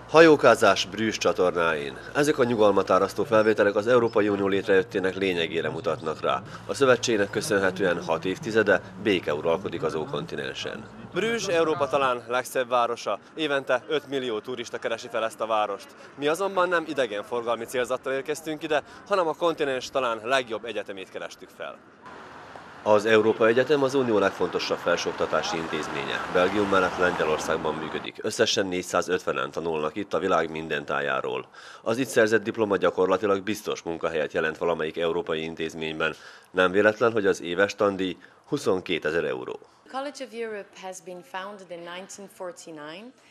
Hajókázás Brüssz csatornáin. Ezek a nyugalmat árasztó felvételek az Európai Unió létrejöttének lényegére mutatnak rá. A szövetségnek köszönhetően 6 évtizede béke uralkodik az ókontinensen. Brüssz Európa talán legszebb városa. Évente 5 millió turista keresi fel ezt a várost. Mi azonban nem idegenforgalmi célzattal érkeztünk ide, hanem a kontinens talán legjobb egyetemét kerestük fel. Az Európa Egyetem az Unió legfontosabb felsőoktatási intézménye. Belgium mellett Lengyelországban működik. Összesen 450-en tanulnak itt a világ minden tájáról. Az itt szerzett diploma gyakorlatilag biztos munkahelyet jelent valamelyik európai intézményben. Nem véletlen, hogy az éves tandíj 22 000 euró.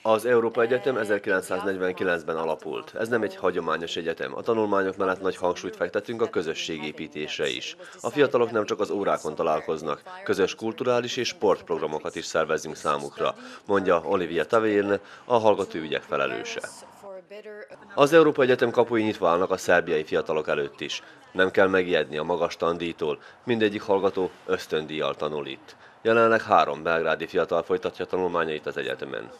Az Európa Egyetem 1949-ben alapult. Ez nem egy hagyományos egyetem. A tanulmányok mellett nagy hangsúlyt fektetünk a közösségépítésre is. A fiatalok nem csak az órákon találkoznak, közös kulturális és sportprogramokat is szervezünk számukra, mondja Olivia Taverne, a hallgatóügyek felelőse. Az Európa Egyetem kapui nyitva állnak a szerbiai fiatalok előtt is. Nem kell megijedni a magas tandíjtól, mindegyik hallgató ösztöndíjjal tanul itt. Jelenleg 3 belgrádi fiatal folytatja tanulmányait az egyetemen.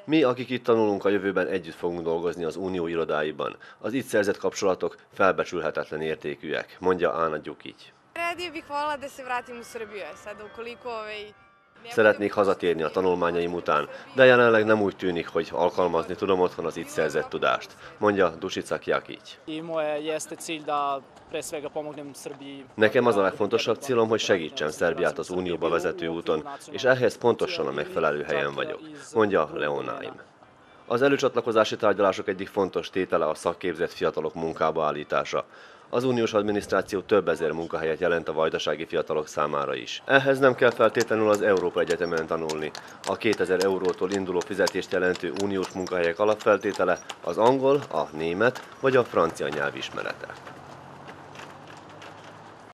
Mi, akik itt tanulunk, a jövőben együtt fogunk dolgozni az Unió irodáiban. Az itt szerzett kapcsolatok felbecsülhetetlen értékűek, mondja Ana Gyukic. Szeretnék hazatérni a tanulmányaim után, de jelenleg nem úgy tűnik, hogy alkalmazni tudom otthon az itt szerzett tudást, mondja Dušica Kjakić. Nekem az a legfontosabb célom, hogy segítsem Szerbiát az Unióba vezető úton, és ehhez pontosan a megfelelő helyen vagyok, mondja Leonaim. Az előcsatlakozási tárgyalások egyik fontos tétele a szakképzett fiatalok munkába állítása. Az uniós adminisztráció több ezer munkahelyet jelent a vajdasági fiatalok számára is. Ehhez nem kell feltétlenül az Európa Egyetemen tanulni. A 2000 eurótól induló fizetést jelentő uniós munkahelyek alapfeltétele az angol, a német vagy a francia nyelv ismerete.